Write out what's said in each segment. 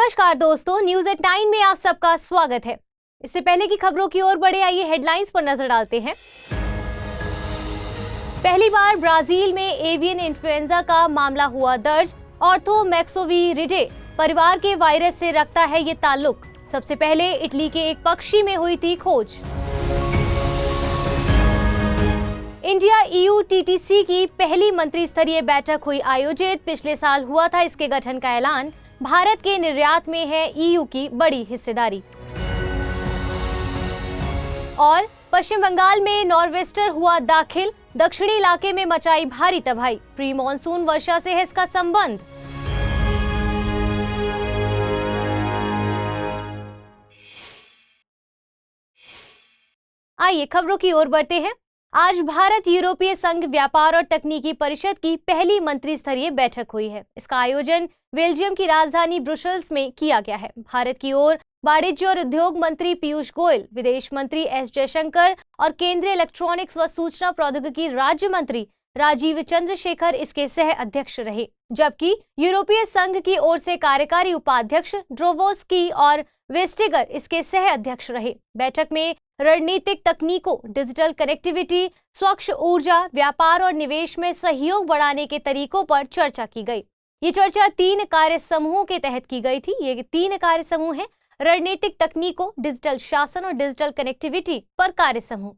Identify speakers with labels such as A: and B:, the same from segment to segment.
A: नमस्कार दोस्तों, news at 9 में आप सबका स्वागत है। इससे पहले की खबरों की ओर बढ़े, आइए हेडलाइंस पर नजर डालते हैं। पहली बार ब्राजील में एवियन इन्फ्लुएंजा का मामला हुआ दर्ज। ऑर्थोमैक्सोविरिडे परिवार के वायरस से रखता है ये ताल्लुक। सबसे पहले इटली के एक पक्षी में हुई थी खोज। इंडिया EU TTC की पहली मंत्री स्तरीय बैठक हुई आयोजित। पिछले साल हुआ था इसके गठन का ऐलान। भारत के निर्यात में है EU की बड़ी हिस्सेदारी। और पश्चिम बंगाल में नॉर्वेस्टर हुआ दाखिल। दक्षिणी इलाके में मचाई भारी तबाही। प्री मॉनसून वर्षा से है इसका संबंध। आइए खबरों की ओर बढ़ते हैं। आज भारत यूरोपीय संघ व्यापार और तकनीकी परिषद की पहली मंत्री स्तरीय बैठक हुई है। इसका आयोजन बेल्जियम की राजधानी ब्रुसेल्स में किया गया है। भारत की ओर वाणिज्य और उद्योग मंत्री पीयूष गोयल, विदेश मंत्री एस जयशंकर और केंद्रीय इलेक्ट्रॉनिक्स व सूचना प्रौद्योगिकी राज्य मंत्री राजीव चंद्रशेखर इसके सह अध्यक्ष रहे, जबकि यूरोपीय संघ की ओर से कार्यकारी उपाध्यक्ष ड्रोवोस्की और वेस्टेगर इसके सह अध्यक्ष रहे। बैठक में रणनीतिक तकनीकों, डिजिटल कनेक्टिविटी, स्वच्छ ऊर्जा, व्यापार और निवेश में सहयोग बढ़ाने के तरीकों पर चर्चा की गई। ये चर्चा 3 कार्य समूहों के तहत की गई थी। ये 3 कार्य समूह हैं: रणनीतिक तकनीकों, डिजिटल शासन और डिजिटल कनेक्टिविटी पर कार्य समूह,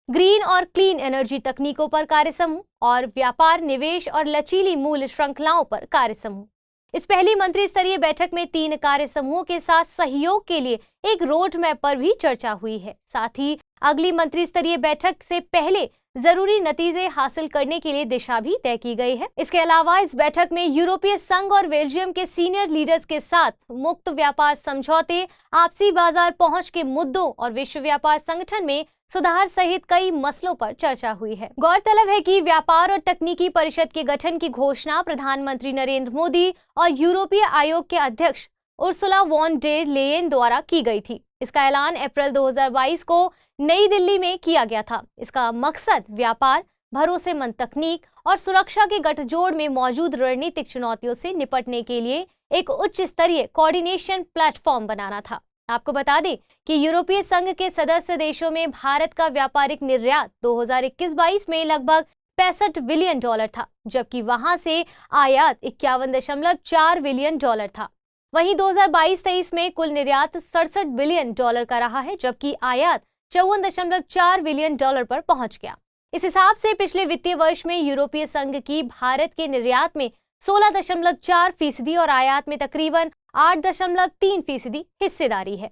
A: ग्रीन और क्लीन एनर्जी तकनीकों पर कार्य समूह और व्यापार, निवेश और लचीली मूल्य श्रृंखलाओं पर कार्य समूह। इस पहली मंत्री स्तरीय बैठक में 3 कार्य समूहों के साथ सहयोग के लिए एक रोड मैप पर भी चर्चा हुई है। साथ ही अगली मंत्री स्तरीय बैठक से पहले जरूरी नतीजे हासिल करने के लिए दिशा भी तय की गई है। इसके अलावा इस बैठक में यूरोपीय संघ और बेल्जियम के सीनियर लीडर्स के साथ मुक्त व्यापार समझौते, आपसी बाजार पहुंच के मुद्दों और विश्व व्यापार संगठन में सुधार सहित कई मसलों पर चर्चा हुई है। गौरतलब है कि व्यापार और तकनीकी परिषद के गठन की घोषणा प्रधानमंत्री नरेंद्र मोदी और यूरोपीय आयोग के अध्यक्ष उर्सुला वॉन डेर लेयन द्वारा की गई थी। इसका ऐलान अप्रैल 2022 को नई दिल्ली में किया गया था। इसका मकसद व्यापार, भरोसेमंद तकनीक और सुरक्षा के गठजोड़ में मौजूद रणनीतिक चुनौतियों से निपटने के लिए एक उच्च स्तरीय कोऑर्डिनेशन प्लेटफॉर्म बनाना था। आपको बता दें कि यूरोपीय संघ के सदस्य देशों में भारत का व्यापारिक निर्यात 2021-22 में लगभग $65 बिलियन था, जबकि वहां से आयात $51.4 बिलियन था। वहीं 2022-23 में कुल निर्यात $67 बिलियन का रहा है, जबकि आयात $54.4 बिलियन पर पहुंच गया। इस हिसाब से पिछले वित्तीय वर्ष में यूरोपीय संघ की भारत के निर्यात में 16.4% और आयात में तकरीबन 8.3% हिस्सेदारी है।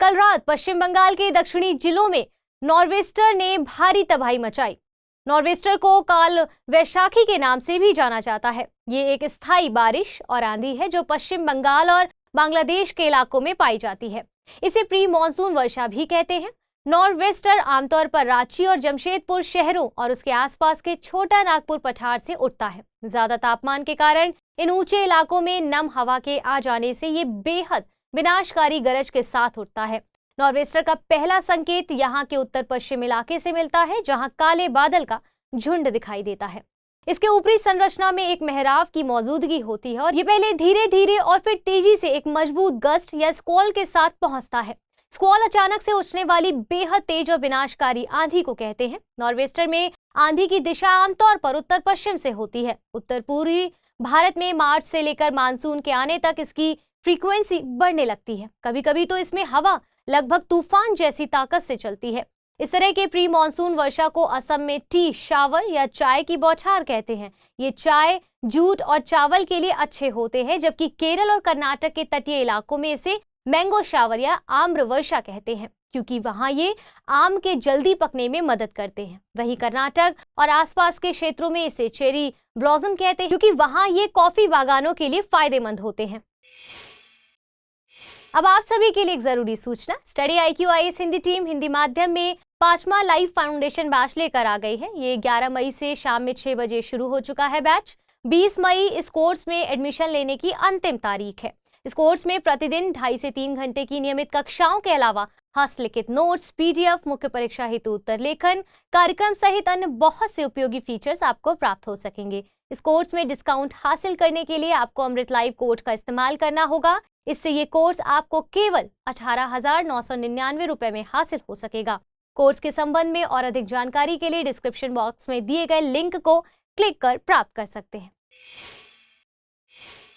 A: कल रात पश्चिम बंगाल के दक्षिणी जिलों में नॉर्वेस्टर ने भारी तबाही मचाई। नॉर्वेस्टर को काल वैशाखी के नाम से भी जाना जाता है। ये एक स्थायी बारिश और आंधी है जो पश्चिम बंगाल और बांग्लादेश के इलाकों में पाई जाती है। इसे प्री मॉनसून वर्षा भी कहते हैं। नॉर्वेस्टर आमतौर पर रांची और जमशेदपुर शहरों और उसके आसपास के छोटा नागपुर पठार से उठता है। ज्यादा तापमान के कारण इन ऊंचे इलाकों में नम हवा के आ जाने से ये बेहद विनाशकारी गरज के साथ उठता है। नॉर्वेस्टर का पहला संकेत यहाँ के उत्तर पश्चिम इलाके से मिलता है, जहाँ काले बादल का झुंड दिखाई देता है। इसके ऊपरी संरचना में एक मेहराब की मौजूदगी होती है और ये पहले धीरे धीरे और फिर तेजी से एक मजबूत गस्ट या स्क्वॉल के साथ पहुंचता है। स्क्वॉल अचानक से उठने वाली बेहद तेज और विनाशकारी आंधी को कहते हैं। नॉर्वेस्टर में आंधी की दिशा आमतौर पर उत्तर पश्चिम से होती है। उत्तर पूर्वी भारत में मार्च से लेकर मानसून के आने तक इसकी फ्रीक्वेंसी बढ़ने लगती है। कभी कभी तो इसमें हवा लगभग तूफान जैसी ताकत से चलती है। इस तरह के प्री मॉनसून वर्षा को असम में टी शावर या चाय की बौछार कहते हैं। ये चाय, जूट और चावल के लिए अच्छे होते हैं, जबकि केरल और कर्नाटक के तटीय इलाकों में इसे मैंगो शावर या आम्र वर्षा कहते हैं, क्योंकि वहां ये आम के जल्दी पकने में मदद करते हैं। वहीं कर्नाटक और आसपास के क्षेत्रों में इसे चेरी ब्लॉसम कहते हैं, क्योंकि वहां ये कॉफी बागानों के लिए फायदेमंद होते हैं। अब आप सभी के लिए एक जरूरी सूचना। Study IQ IAS Hindi team Hindi माध्यम में 5वां लाइव फाउंडेशन बैच लेकर आ गई है। ये 11 मई से शाम में 6 बजे शुरू हो चुका है बैच। 20 मई इस कोर्स में एडमिशन लेने की अंतिम तारीख है। इस कोर्स में प्रतिदिन 2.5 से 3 घंटे की नियमित कक्षाओं के अलावा हस्तलिखित नोट्स, PDF, मुख्य परीक्षा हेतु उत्तर लेखन, कार्यक्रम सहित अन्य बहुत से उपयोगी फीचर्स आपको प्राप्त हो सकेंगे। इस कोर्स में डिस्काउंट हासिल करने के लिए आपको अमृत लाइव कोड का इस्तेमाल करना होगा। इससे ये कोर्स आपको केवल 18,999 रुपए में हासिल हो सकेगा। कोर्स के संबंध में और अधिक जानकारी के लिए डिस्क्रिप्शन बॉक्स में दिए गए लिंक को क्लिक कर प्राप्त कर सकते हैं।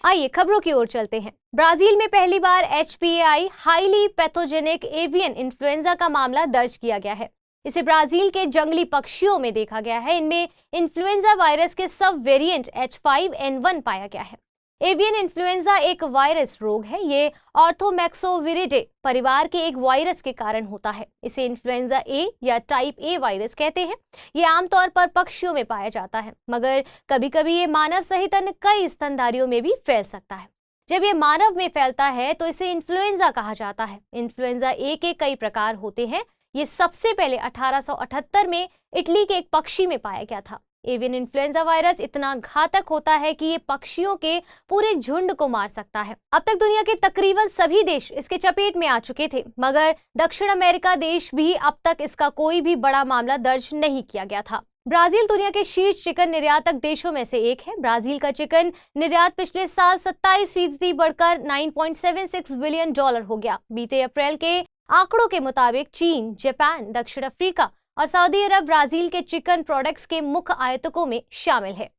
A: आइए खबरों की ओर चलते हैं। ब्राजील में पहली बार HPAI highly pathogenic avian influenza का मामला दर्ज किया गया है। इसे ब्राजील के जंगली पक्षियों में देखा गया है। इनमें इन्फ्लुएंजा वायरस के सब वेरिएंट H5N1 पाया गया है। एवियन इन्फ्लुएंजा एक वायरस रोग है। ये ऑर्थोमैक्सोविरिडे परिवार के एक वायरस के कारण होता है। इसे इन्फ्लुएंजा A या टाइप A वायरस कहते हैं। ये आमतौर पर पक्षियों में पाया जाता है, मगर कभी-कभी ये मानव सहित अन्य कई स्तनधारियों में भी फैल सकता है। जब ये मानव में फैलता है तो इसे इन्फ्लुएंजा कहा जाता है। इन्फ्लुएंजा A के कई प्रकार होते हैं। ये सबसे पहले 1878 में इटली के एक पक्षी में पाया गया था। एवियन इन्फ्लुएंजा वायरस इतना घातक होता है कि ये पक्षियों के पूरे झुंड को मार सकता है। अब तक दुनिया के तकरीबन सभी देश इसके चपेट में आ चुके थे, मगर दक्षिण अमेरिका देश भी अब तक इसका कोई भी बड़ा मामला दर्ज नहीं किया गया था। ब्राजील दुनिया के शीर्ष चिकन निर्यातक देशों में से एक है। ब्राजील का चिकन निर्यात पिछले साल 27% बढ़कर $9.76 बिलियन हो गया। बीते अप्रैल के आंकड़ों के मुताबिक चीन, जापान, दक्षिण अफ्रीका और सऊदी अरब ब्राजील के चिकन प्रोडक्ट्स के मुख्य आयातकों में शामिल है।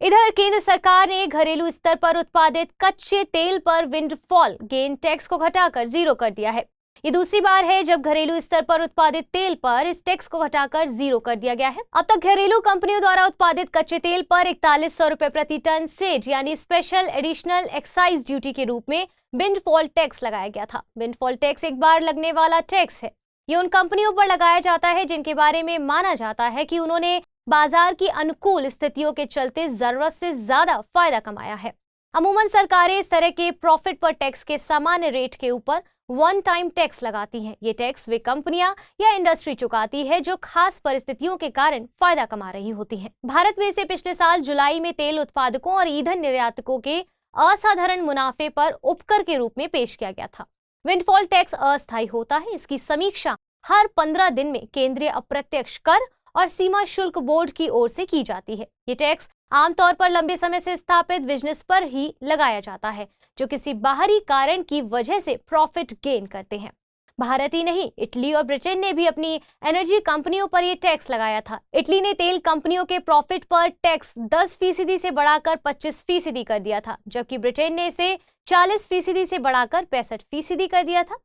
A: इधर केंद्र सरकार ने घरेलू स्तर पर उत्पादित कच्चे तेल पर विंडफॉल गेन टैक्स को घटाकर 0 कर दिया है। ये दूसरी बार है जब घरेलू स्तर पर उत्पादित तेल पर इस टैक्स को घटाकर 0 कर दिया गया है। अब तक घरेलू कंपनियों द्वारा उत्पादित कच्चे तेल पर 4100 रुपए प्रति टन सेज यानी स्पेशल एडिशनल एक्साइज ड्यूटी के रूप में विंडफॉल टैक्स लगाया गया था। विंडफॉल टैक्स एक बार लगने वाला टैक्स है। ये उन कंपनियों पर लगाया जाता है जिनके बारे में माना जाता है कि उन्होंने बाजार की अनुकूल स्थितियों के चलते जरूरत से ज्यादा फायदा कमाया है। अमूमन सरकारें इस तरह के प्रॉफिट पर टैक्स के सामान्य रेट के ऊपर वन टाइम टैक्स लगाती हैं। ये टैक्स वे कंपनियां या इंडस्ट्री चुकाती है जो खास परिस्थितियों के कारण फायदा कमा रही होती हैं। भारत में इसे पिछले साल जुलाई में तेल उत्पादकों और ईंधन निर्यातकों के असाधारण मुनाफे पर उपकर के रूप में पेश किया गया था। विंडफॉल टैक्स अस्थायी होता है। इसकी समीक्षा हर 15 दिन में केंद्रीय अप्रत्यक्ष कर और सीमा शुल्क बोर्ड की ओर से की जाती है। ये टैक्स आमतौर पर लंबे समय से स्थापित बिजनेस पर ही लगाया जाता है जो किसी बाहरी कारण की वजह से प्रॉफिट गेन करते हैं। भारत ही नहीं, इटली और ब्रिटेन ने भी अपनी एनर्जी कंपनियों पर यह टैक्स लगाया था। इटली ने तेल कंपनियों के प्रॉफिट पर टैक्स 10% से बढ़ाकर 25% कर दिया था, जबकि ब्रिटेन ने इसे 40% से बढ़ाकर 65% कर दिया था।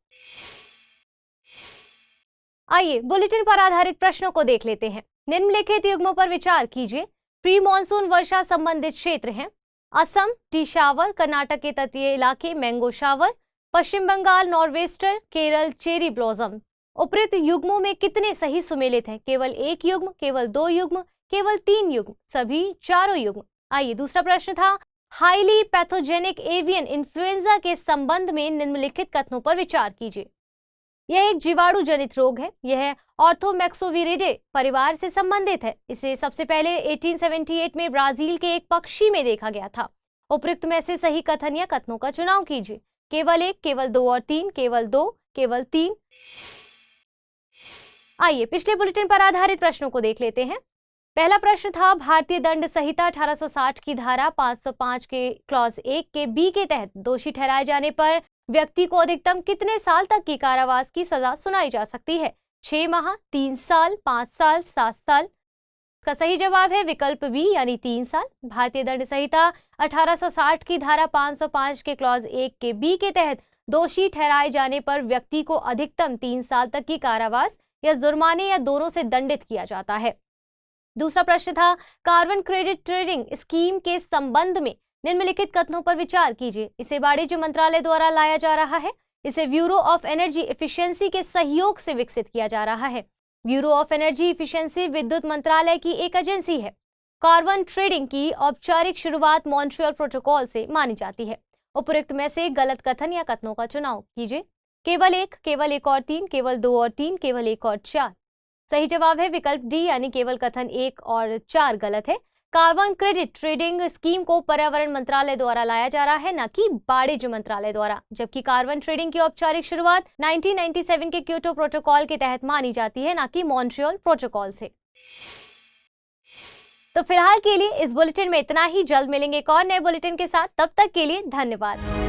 A: आइए बुलेटिन पर आधारित प्रश्नों को देख लेते हैं। निम्नलिखित युग्मों पर विचार कीजिए। प्री मॉनसून वर्षा संबंधित क्षेत्र हैं असम टी शावर, कर्नाटक के तटीय इलाके mango shower, Paschim Bengal norwester, Kerala cherry blossom. उपरोक्त युग्मों में कितने सही सुमेलित हैं? केवल 1 युग्म, केवल 2 युग्म, केवल 3 युग्म, सभी चारों युग्म। आइए दूसरा प्रश्न था हाईली पैथोजेनिक एवियन इन्फ्लुएंजा के संबंध में निम्नलिखित कथनों पर विचार कीजिए। यह एक जीवाणु जनित रोग है। यह ऑर्थोमैक्सोविरिडे परिवार से संबंधित है। इसे सबसे पहले 1878 में ब्राजील के एक पक्षी में देखा गया था। उपयुक्त में से सही कथन या कथनों का चुनाव कीजिए। केवल 1, केवल 2 और 3, केवल 2, केवल 3। आइए पिछले बुलेटिन पर आधारित प्रश्नों को देख लेते हैं। पहला प्रश्न था भारतीय दंड संहिता 1860 की धारा 505 के क्लॉज 1 के बी के तहत दोषी ठहराए जाने पर व्यक्ति को अधिकतम कितने साल तक की कारावास की सजा सुनाई जा सकती है? 6 माह, 3 साल, 5 साल, 7 साल। इसका सही जवाब है विकल्प बी यानी 3 साल। भारतीय दंड संहिता 1860 की धारा 505 के क्लॉज 1 के बी के तहत दोषी ठहराए जाने पर व्यक्ति को अधिकतम 3 साल तक की कारावास या जुर्माने या दोनों से दंडित किया जाता है। दूसरा प्रश्न था कार्बन क्रेडिट ट्रेडिंग स्कीम के संबंध में निम्नलिखित कथनों पर विचार कीजिए। इसे वाणिज्य मंत्रालय द्वारा लाया जा रहा है। इसे ब्यूरो ऑफ एनर्जी एफिशिएंसी के सहयोग से विकसित किया जा रहा है। ब्यूरो ऑफ एनर्जी एफिशिएंसी विद्युत मंत्रालय की एक एजेंसी है। कार्बन ट्रेडिंग की औपचारिक शुरुआत मॉन्ट्रियल प्रोटोकॉल से मानी जाती है। उपयुक्त में से गलत कथन या कथनों का चुनाव कीजिए। केवल 1, केवल 1 और 3, केवल 2 और 3, केवल 1 और 4। सही जवाब है विकल्प डी यानी केवल कथन 1 और 4 गलत है। कार्बन क्रेडिट ट्रेडिंग स्कीम को पर्यावरण मंत्रालय द्वारा लाया जा रहा है, न कि वाणिज्य मंत्रालय द्वारा, जबकि कार्बन ट्रेडिंग की औपचारिक शुरुआत 1997 के क्योटो प्रोटोकॉल के तहत मानी जाती है, न कि मॉन्ट्रियल प्रोटोकॉल से। तो फिलहाल के लिए इस बुलेटिन में इतना ही। जल्द मिलेंगे एक और नए बुलेटिन के साथ, तब तक के लिए धन्यवाद।